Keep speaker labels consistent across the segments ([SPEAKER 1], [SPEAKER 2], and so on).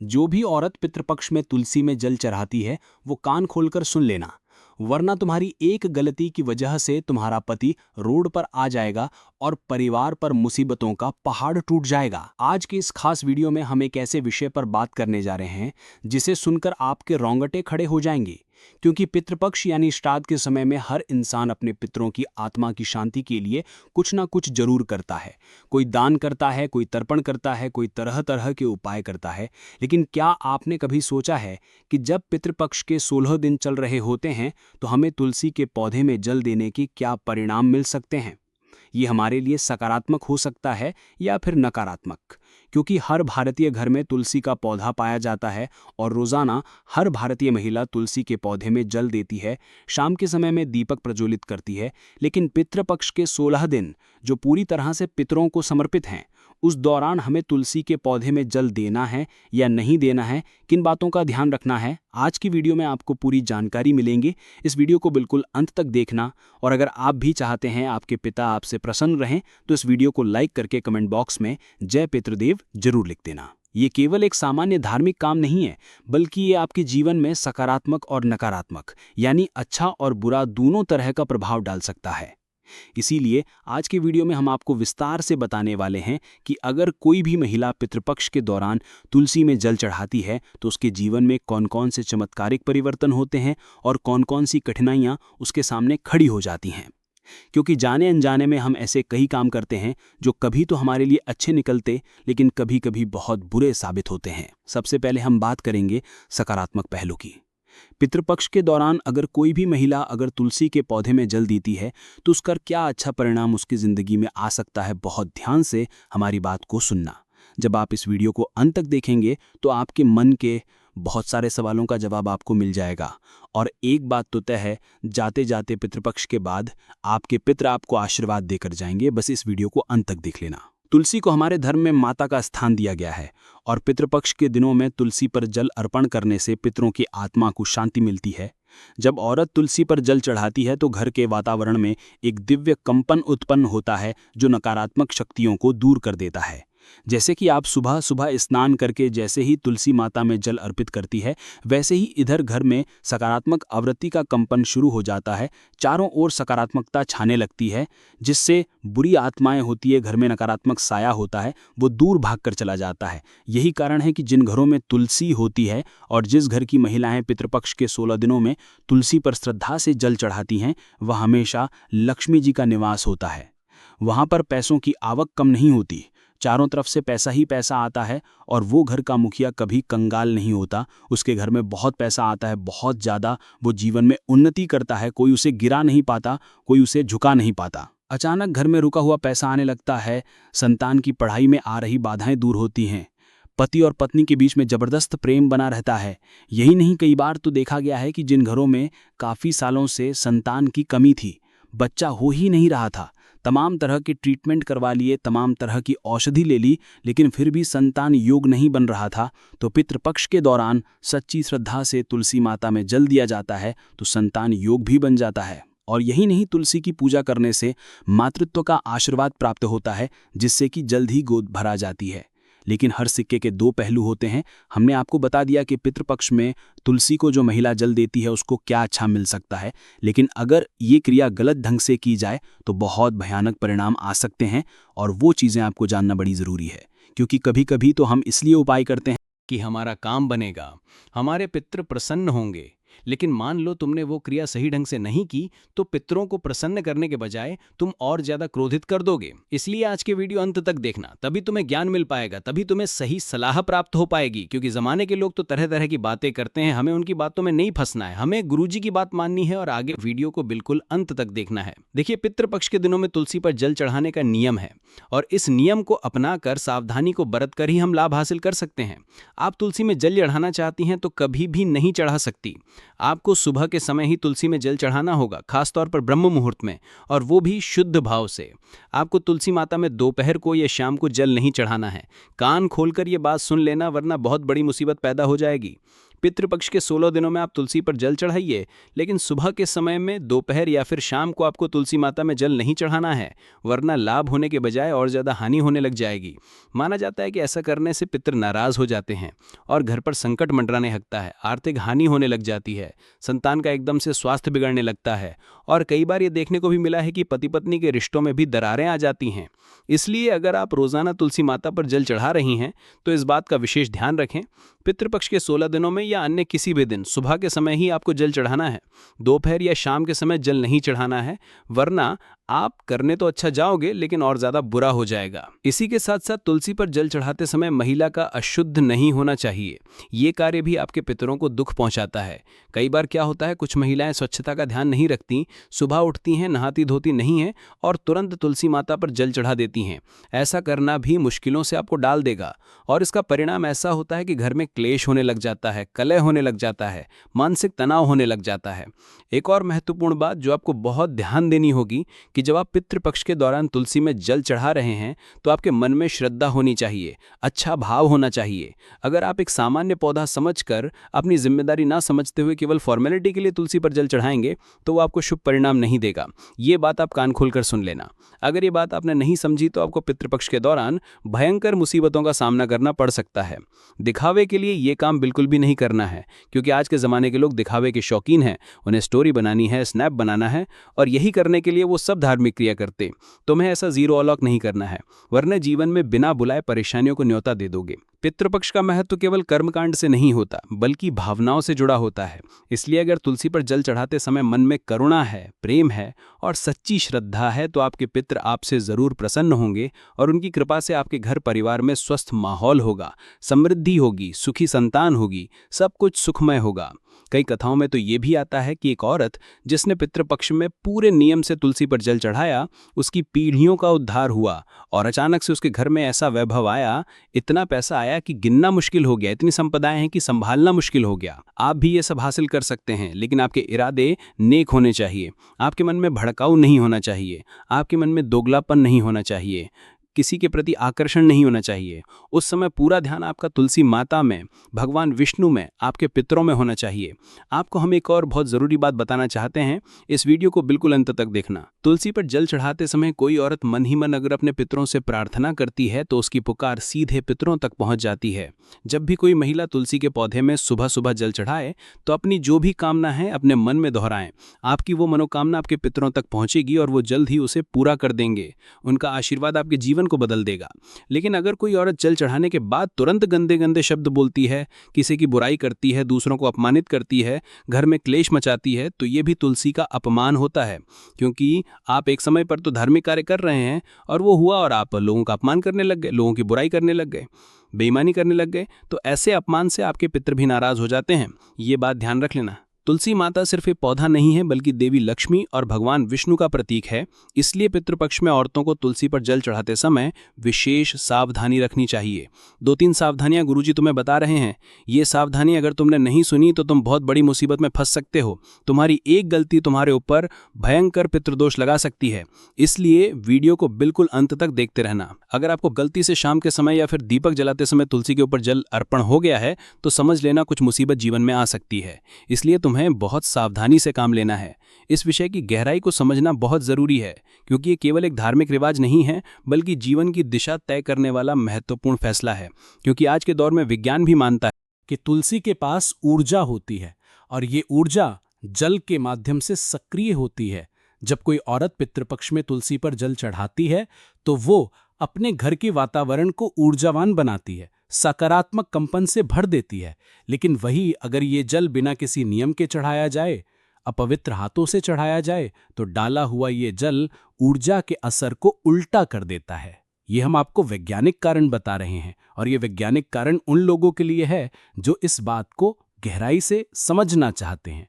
[SPEAKER 1] जो भी औरत पितृपक्ष में तुलसी में जल चढ़ाती है वो कान खोलकर सुन लेना, वरना तुम्हारी एक गलती की वजह से तुम्हारा पति रोड पर आ जाएगा और परिवार पर मुसीबतों का पहाड़ टूट जाएगा। आज के इस खास वीडियो में हम एक ऐसे विषय पर बात करने जा रहे हैं जिसे सुनकर आपके रोंगटे खड़े हो जाएंगे, क्योंकि पितृपक्ष यानी श्राद्ध के समय में हर इंसान अपने पितरों की आत्मा की शांति के लिए कुछ ना कुछ जरूर करता है। कोई दान करता है, कोई तर्पण करता है, कोई तरह तरह के उपाय करता है। लेकिन क्या आपने कभी सोचा है कि जब पितृपक्ष के 16 दिन चल रहे होते हैं तो हमें तुलसी के पौधे में जल देने के क्या परिणाम मिल सकते हैं? ये हमारे लिए सकारात्मक हो सकता है या फिर नकारात्मक, क्योंकि हर भारतीय घर में तुलसी का पौधा पाया जाता है और रोजाना हर भारतीय महिला तुलसी के पौधे में जल देती है, शाम के समय में दीपक प्रज्वलित करती है। लेकिन पितृपक्ष के 16 दिन जो पूरी तरह से पितरों को समर्पित हैं, उस दौरान हमें तुलसी के पौधे में जल देना है या नहीं देना है, किन बातों का ध्यान रखना है, आज की वीडियो में आपको पूरी जानकारी मिलेंगी। इस वीडियो को बिल्कुल अंत तक देखना, और अगर आप भी चाहते हैं आपके पिता आपसे प्रसन्न रहें तो इस वीडियो को लाइक करके कमेंट बॉक्स में जय पितृदेव जरूर लिख देना। ये केवल एक सामान्य धार्मिक काम नहीं है, बल्कि ये आपके जीवन में सकारात्मक और नकारात्मक यानी अच्छा और बुरा दोनों तरह का प्रभाव डाल सकता है। इसीलिए आज के वीडियो में हम आपको विस्तार से बताने वाले हैं कि अगर कोई भी महिला पितृपक्ष के दौरान तुलसी में जल चढ़ाती है तो उसके जीवन में कौन कौन से चमत्कारिक परिवर्तन होते हैं और कौन कौन सी कठिनाइयां उसके सामने खड़ी हो जाती हैं। क्योंकि जाने अनजाने में हम ऐसे कई काम करते हैं जो कभी तो हमारे लिए अच्छे निकलते, लेकिन कभी कभी बहुत बुरे साबित होते हैं। सबसे पहले हम बात करेंगे सकारात्मक पहलू की। पितृपक्ष के दौरान अगर कोई भी महिला अगर तुलसी के पौधे में जल देती है तो उसका क्या अच्छा परिणाम उसकी जिंदगी में आ सकता है। बहुत ध्यान से हमारी बात को सुनना। जब आप इस वीडियो को अंत तक देखेंगे तो आपके मन के बहुत सारे सवालों का जवाब आपको मिल जाएगा। और एक बात तो तय है, जाते जाते पितृपक्ष के बाद आपके पितर आपको आशीर्वाद देकर जाएंगे। बस इस वीडियो को अंत तक देख लेना। तुलसी को हमारे धर्म में माता का स्थान दिया गया है और पितृपक्ष के दिनों में तुलसी पर जल अर्पण करने से पितरों की आत्मा को शांति मिलती है। जब औरत तुलसी पर जल चढ़ाती है तो घर के वातावरण में एक दिव्य कंपन उत्पन्न होता है जो नकारात्मक शक्तियों को दूर कर देता है। जैसे कि आप सुबह सुबह स्नान करके जैसे ही तुलसी माता में जल अर्पित करती है, वैसे ही इधर घर में सकारात्मक आवृत्ति का कंपन शुरू हो जाता है। चारों ओर सकारात्मकता छाने लगती है, जिससे बुरी आत्माएं होती है, घर में नकारात्मक साया होता है, वो दूर भागकर चला जाता है। यही कारण है कि जिन घरों में तुलसी होती है और जिस घर की महिलाएं पितृपक्ष के 16 दिनों में तुलसी पर श्रद्धा से जल चढ़ाती हैं, वह हमेशा लक्ष्मी जी का निवास होता है। वहां पर पैसों की आवक कम नहीं होती, चारों तरफ से पैसा ही पैसा आता है और वो घर का मुखिया कभी कंगाल नहीं होता। उसके घर में बहुत पैसा आता है, बहुत ज़्यादा। वो जीवन में उन्नति करता है, कोई उसे गिरा नहीं पाता, कोई उसे झुका नहीं पाता। अचानक घर में रुका हुआ पैसा आने लगता है, संतान की पढ़ाई में आ रही बाधाएं दूर होती हैं, पति और पत्नी के बीच में जबरदस्त प्रेम बना रहता है। यही नहीं, कई बार तो देखा गया है कि जिन घरों में काफ़ी सालों से संतान की कमी थी, बच्चा हो ही नहीं रहा था, तमाम तरह के ट्रीटमेंट करवा लिए, तमाम तरह की औषधि ले ली, लेकिन फिर भी संतान योग नहीं बन रहा था, तो पितृपक्ष के दौरान सच्ची श्रद्धा से तुलसी माता में जल दिया जाता है तो संतान योग भी बन जाता है। और यही नहीं, तुलसी की पूजा करने से मातृत्व का आशीर्वाद प्राप्त होता है, जिससे कि जल्द ही गोद भरा जाती है। लेकिन हर सिक्के के दो पहलू होते हैं। हमने आपको बता दिया कि पितृपक्ष में तुलसी को जो महिला जल देती है उसको क्या अच्छा मिल सकता है, लेकिन अगर ये क्रिया गलत ढंग से की जाए तो बहुत भयानक परिणाम आ सकते हैं। और वो चीज़ें आपको जानना बड़ी ज़रूरी है, क्योंकि कभी कभी तो हम इसलिए उपाय करते हैं कि हमारा काम बनेगा, हमारे पितृ प्रसन्न होंगे। लेकिन मान लो तुमने वो क्रिया सही ढंग से नहीं की तो पितरों को प्रसन्न करने के बजाय तुम और ज्यादा क्रोधित कर दोगे। इसलिए आज के वीडियो अंत तक देखना, तभी तुम्हें ज्ञान मिल पाएगा, तभी तुम्हें सही सलाह प्राप्त हो पाएगी। क्योंकि जमाने के लोग तो तरह तरह की बातें करते हैं, हमें उनकी बातों में नहीं फंसना है, हमें गुरुजी की बात माननी है। और आगे वीडियो को बिल्कुल अंत तक देखना है। देखिए, पितृपक्ष के दिनों में तुलसी पर जल चढ़ाने का नियम है और इस नियम को अपनाकर सावधानी को बरत कर ही हम लाभ हासिल कर सकते हैं। आप तुलसी में जल चढ़ाना चाहती हैं तो कभी भी नहीं चढ़ा सकती। आपको सुबह के समय ही तुलसी में जल चढ़ाना होगा, खासतौर पर ब्रह्म मुहूर्त में, और वो भी शुद्ध भाव से। आपको तुलसी माता में दोपहर को या शाम को जल नहीं चढ़ाना है। कान खोलकर ये बात सुन लेना, वरना बहुत बड़ी मुसीबत पैदा हो जाएगी। पितृपक्ष के 16 दिनों में आप तुलसी पर जल चढ़ाइए, लेकिन सुबह के समय में, दोपहर या फिर शाम को आपको तुलसी माता में जल नहीं चढ़ाना है, वरना लाभ होने के बजाय और ज़्यादा हानि होने लग जाएगी। माना जाता है कि ऐसा करने से पितृ नाराज हो जाते हैं और घर पर संकट मंडराने लगता है, आर्थिक हानि होने लग जाती है, संतान का एकदम से स्वास्थ्य बिगड़ने लगता है और कई बार ये देखने को भी मिला है कि पति पत्नी के रिश्तों में भी दरारें आ जाती हैं। इसलिए अगर आप रोजाना तुलसी माता पर जल चढ़ा रही हैं तो इस बात का विशेष ध्यान रखें। पितृपक्ष के 16 दिनों में या अन्य किसी भी दिन सुबह के समय ही आपको जल चढ़ाना है, दोपहर या शाम के समय जल नहीं चढ़ाना है, वरना आप करने तो अच्छा जाओगे लेकिन और ज्यादा बुरा हो जाएगा। इसी के साथ साथ तुलसी पर जल चढ़ाते समय महिला का अशुद्ध नहीं होना चाहिए। ये कार्य भी आपके पितरों को दुख पहुंचाता है। कई बार क्या होता है, कुछ महिलाएं स्वच्छता का ध्यान नहीं रखती, सुबह उठती हैं, नहाती धोती नहीं है और तुरंत तुलसी माता पर जल चढ़ा देती हैं। ऐसा करना भी मुश्किलों से आपको डाल देगा और इसका परिणाम ऐसा होता है कि घर में क्लेश होने लग जाता है, कलह होने लग जाता है, मानसिक तनाव होने लग जाता है। एक और महत्वपूर्ण बात जो आपको बहुत ध्यान देनी होगी कि जब आप पितृपक्ष के दौरान तुलसी में जल चढ़ा रहे हैं तो आपके मन में श्रद्धा होनी चाहिए, अच्छा भाव होना चाहिए। अगर आप एक सामान्य पौधा समझकर अपनी जिम्मेदारी ना समझते हुए केवल फॉर्मेलिटी के लिए तुलसी पर जल चढ़ाएंगे तो वो आपको शुभ परिणाम नहीं देगा। ये बात आप कान खोलकर सुन लेना। अगर ये बात आपने नहीं समझी तो आपको पितृपक्ष के दौरान भयंकर मुसीबतों का सामना करना पड़ सकता है। दिखावे के लिए ये काम बिल्कुल भी नहीं करना है, क्योंकि आज के ज़माने के लोग दिखावे के शौकीन हैं। उन्हें स्टोरी बनानी है, स्नैप बनाना है और यही करने के लिए वो सब धार्मिक क्रिया करते। तुम्हें ऐसा जीरो अलॉक नहीं करना है, वरना जीवन में बिना बुलाए परेशानियों को न्योता दे दोगे। पितृपक्ष का महत्व केवल कर्मकांड से नहीं होता बल्कि भावनाओं से जुड़ा होता है। इसलिए अगर तुलसी पर जल चढ़ाते समय मन में करुणा है, प्रेम है और सच्ची श्रद्धा है तो आपके पितृ आपसे जरूर प्रसन्न होंगे और उनकी कृपा से आपके घर परिवार में स्वस्थ माहौल होगा, समृद्धि होगी, सुखी संतान होगी, सब कुछ सुखमय होगा। कई कथाओं में तो ये भी आता है कि एक औरत जिसने पितृपक्ष में पूरे नियम से तुलसी पर जल चढ़ाया, उसकी पीढ़ियों का उद्धार हुआ और अचानक से उसके घर में ऐसा वैभव आया, इतना पैसा आया कि गिनना मुश्किल हो गया, इतनी संपदाएं हैं कि संभालना मुश्किल हो गया। आप भी ये सब हासिल कर सकते हैं, लेकिन आपके इरादे नेक होने चाहिए। आपके मन में भड़काऊ नहीं होना चाहिए, आपके मन में दोगलापन नहीं होना चाहिए, किसी के प्रति आकर्षण नहीं होना चाहिए। उस समय पूरा ध्यान आपका तुलसी माता में, भगवान विष्णु में, आपके पितरों में होना चाहिए। आपको हम एक और बहुत ज़रूरी बात बताना चाहते हैं, इस वीडियो को बिल्कुल अंत तक देखना। तुलसी पर जल चढ़ाते समय कोई औरत मन ही मन अगर अपने पितरों से प्रार्थना करती है तो उसकी पुकार सीधे पितरों तक पहुंच जाती है। जब भी कोई महिला तुलसी के पौधे में सुबह सुबह जल चढ़ाए तो अपनी जो भी कामना है अपने मन में दोहराएं। आपकी वो मनोकामना आपके पितरों तक पहुंचेगी और वो जल्द ही उसे पूरा कर देंगे। उनका आशीर्वाद आपके जीवन को बदल देगा। लेकिन अगर कोई औरत जल चढ़ाने के बाद तुरंत गंदे गंदे शब्द बोलती है, किसी की बुराई करती है, दूसरों को अपमानित करती है, घर में क्लेश मचाती है, तो ये भी तुलसी का अपमान होता है। क्योंकि आप एक समय पर तो धार्मिक कार्य कर रहे हैं और वो हुआ और आप लोगों का अपमान करने लग गए, लोगों की बुराई करने लग गए, बेईमानी करने लग गए, तो ऐसे अपमान से आपके पितृ भी नाराज हो जाते हैं। ये बात ध्यान रख लेना। तुलसी माता सिर्फ एक पौधा नहीं है बल्कि देवी लक्ष्मी और भगवान विष्णु का प्रतीक है। इसलिए पितृपक्ष में औरतों को तुलसी पर जल चढ़ाते समय विशेष सावधानी रखनी चाहिए। 2-3 सावधानियां गुरुजी तुम्हें बता रहे हैं। ये सावधानी अगर तुमने नहीं सुनी तो तुम बहुत बड़ी मुसीबत में फंस सकते हो। तुम्हारी एक गलती तुम्हारे ऊपर भयंकर पितृदोष लगा सकती है। इसलिए वीडियो को बिल्कुल अंत तक देखते रहना। अगर आपको गलती से शाम के समय या फिर दीपक जलाते समय तुलसी के ऊपर जल अर्पण हो गया है तो समझ लेना कुछ मुसीबत जीवन में आ सकती है। इसलिए तुम्हें बहुत सावधानी से काम लेना है। इस विषय की गहराई को समझना बहुत जरूरी है, क्योंकि ये केवल एक धार्मिक रिवाज नहीं है बल्कि जीवन की दिशा तय करने वाला महत्वपूर्ण फैसला है। क्योंकि आज के दौर में विज्ञान भी मानता है
[SPEAKER 2] कि तुलसी के पास ऊर्जा होती है और ये ऊर्जा जल के माध्यम से सक्रिय होती है। जब कोई औरत पितृपक्ष में तुलसी पर जल चढ़ाती है तो वो अपने घर के वातावरण को ऊर्जावान बनाती है, सकारात्मक कंपन से भर देती है। लेकिन वही अगर ये जल बिना किसी नियम के चढ़ाया जाए, अपवित्र हाथों से चढ़ाया जाए, तो डाला हुआ ये जल ऊर्जा के असर को उल्टा कर देता है। ये हम आपको वैज्ञानिक कारण बता रहे हैं और ये वैज्ञानिक कारण उन लोगों के लिए है जो इस बात को गहराई से समझना चाहते हैं।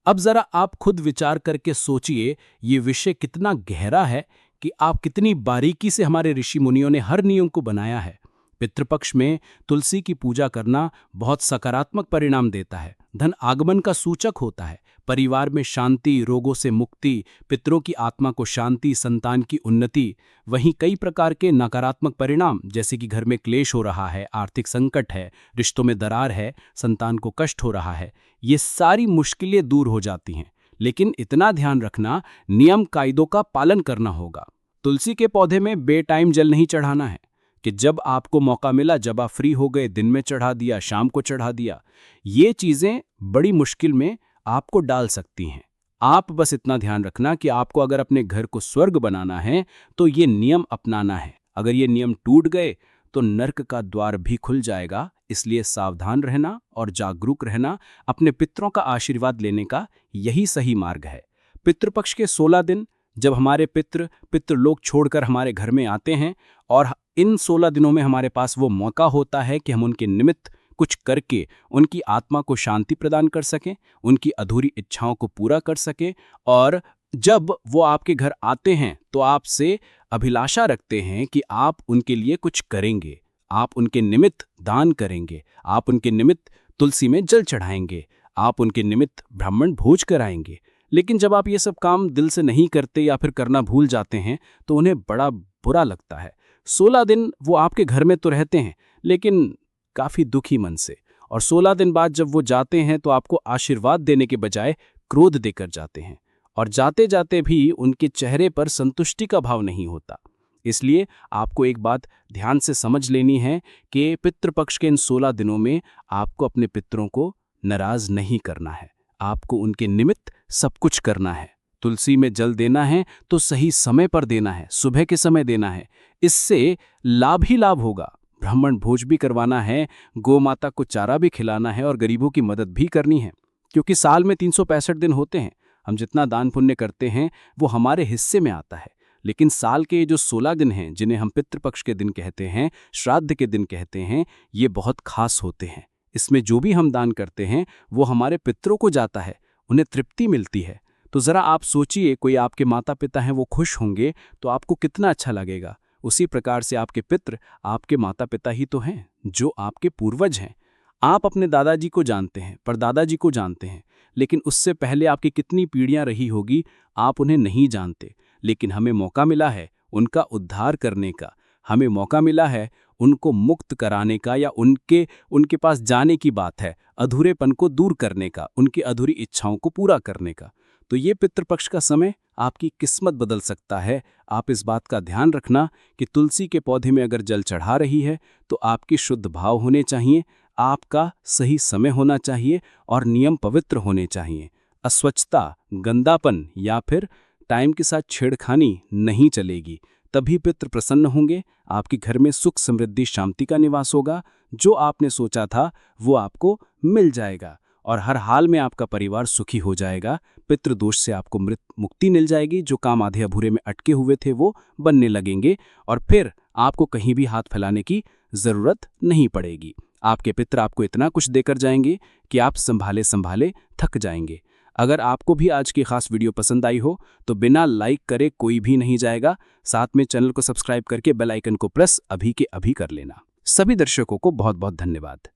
[SPEAKER 2] अब जरा आप खुद विचार करके सोचिए, ये विषय कितना गहरा है कि आप कितनी बारीकी से हमारे ऋषि मुनियों ने हर नियम को बनाया है। पितृपक्ष में तुलसी की पूजा करना बहुत सकारात्मक परिणाम देता है। धन आगमन का सूचक होता है। परिवार में शांति, रोगों से मुक्ति, पितरों की आत्मा को शांति, संतान की उन्नति। वहीं कई प्रकार के नकारात्मक परिणाम, जैसे कि घर में क्लेश हो रहा है, आर्थिक संकट है, रिश्तों में दरार है, संतान को कष्ट हो रहा है, ये सारी मुश्किलें दूर हो जाती हैं। लेकिन इतना ध्यान रखना, नियम कायदों का पालन करना होगा। तुलसी के पौधे में बेटाइम जल नहीं चढ़ाना है कि जब आपको मौका मिला, जब आप फ्री हो गए, दिन में चढ़ा दिया, शाम को चढ़ा दिया। ये चीजें बड़ी मुश्किल में आपको डाल सकती हैं। आप बस इतना ध्यान रखना कि आपको अगर अपने घर को स्वर्ग बनाना है तो ये नियम अपनाना है। अगर ये नियम टूट गए तो नर्क का द्वार भी खुल जाएगा। इसलिए सावधान रहना और जागरूक रहना, अपने पितरों का आशीर्वाद लेने का यही सही मार्ग है। पितृपक्ष के 16 दिन जब हमारे पितृलोक छोड़कर हमारे घर में आते हैं, और इन 16 दिनों में हमारे पास वो मौका होता है कि हम उनके निमित्त कुछ करके उनकी आत्मा को शांति प्रदान कर सकें, उनकी अधूरी इच्छाओं को पूरा कर सकें। और जब वो आपके घर आते हैं तो आपसे अभिलाषा रखते हैं कि आप उनके लिए कुछ करेंगे, आप उनके निमित्त दान करेंगे, आप उनके निमित्त तुलसी में जल चढ़ाएंगे, आप उनके निमित्त ब्राह्मण भोज कराएंगे। लेकिन जब आप ये सब काम दिल से नहीं करते या फिर करना भूल जाते हैं तो उन्हें बड़ा बुरा लगता है। 16 दिन वो आपके घर में तो रहते हैं, लेकिन काफी दुखी मन से। और 16 दिन बाद जब वो जाते हैं तो आपको आशीर्वाद देने के बजाय क्रोध देकर जाते हैं, और जाते जाते भी उनके चेहरे पर संतुष्टि का भाव नहीं होता। इसलिए आपको एक बात ध्यान से समझ लेनी है कि पितृपक्ष के इन 16 दिनों में आपको अपने पितरों को नाराज नहीं करना है, आपको उनके निमित्त सब कुछ करना है। तुलसी में जल देना है तो सही समय पर देना है, सुबह के समय देना है, इससे लाभ ही लाभ होगा। ब्राह्मण भोज भी करवाना है, गौ माता को चारा भी खिलाना है और गरीबों की मदद भी करनी है। क्योंकि साल में 365 दिन होते हैं, हम जितना दान पुण्य करते हैं वो हमारे हिस्से में आता है। लेकिन साल के जो 16 दिन हैं, जिन्हें हम पितृपक्ष के दिन कहते हैं, श्राद्ध के दिन कहते हैं, ये बहुत खास होते हैं। इसमें जो भी हम दान करते हैं वो हमारे पितरों को जाता है, उन्हें तृप्ति मिलती है। तो ज़रा आप सोचिए, कोई आपके माता पिता हैं वो खुश होंगे तो आपको कितना अच्छा लगेगा। उसी प्रकार से आपके पितृ आपके माता पिता ही तो हैं, जो आपके पूर्वज हैं। आप अपने दादाजी को जानते हैं, परदादाजी को जानते हैं, लेकिन उससे पहले आपकी कितनी पीढ़ियां रही होगी आप उन्हें नहीं जानते। लेकिन हमें मौका मिला है उनका उद्धार करने का, हमें मौका मिला है उनको मुक्त कराने का, या उनके पास जाने की बात है, अधूरेपन को दूर करने का, उनकी अधूरी इच्छाओं को पूरा करने का। तो ये पितृपक्ष का समय आपकी किस्मत बदल सकता है। आप इस बात का ध्यान रखना कि तुलसी के पौधे में अगर जल चढ़ा रही है तो आपकी शुद्ध भाव होने चाहिए, आपका सही समय होना चाहिए और नियम पवित्र होने चाहिए। अस्वच्छता, गंदापन या फिर टाइम के साथ छेड़खानी नहीं चलेगी। तभी पितृ प्रसन्न होंगे, आपके घर में सुख, समृद्धि, शांति का निवास होगा। जो आपने सोचा था वो आपको मिल जाएगा और हर हाल में आपका परिवार सुखी हो जाएगा। पितृदोष से आपको मुक्ति मिल जाएगी। जो काम आधे अधूरे में अटके हुए थे वो बनने लगेंगे और फिर आपको कहीं भी हाथ फैलाने की जरूरत नहीं पड़ेगी। आपके पितृ आपको इतना कुछ देकर जाएंगे कि आप संभाले संभाले थक जाएंगे। अगर आपको भी आज की खास वीडियो पसंद आई हो तो बिना लाइक करे कोई भी नहीं जाएगा। साथ में चैनल को सब्सक्राइब करके बेल आइकन को प्रेस अभी के अभी कर लेना। सभी दर्शकों को बहुत बहुत धन्यवाद।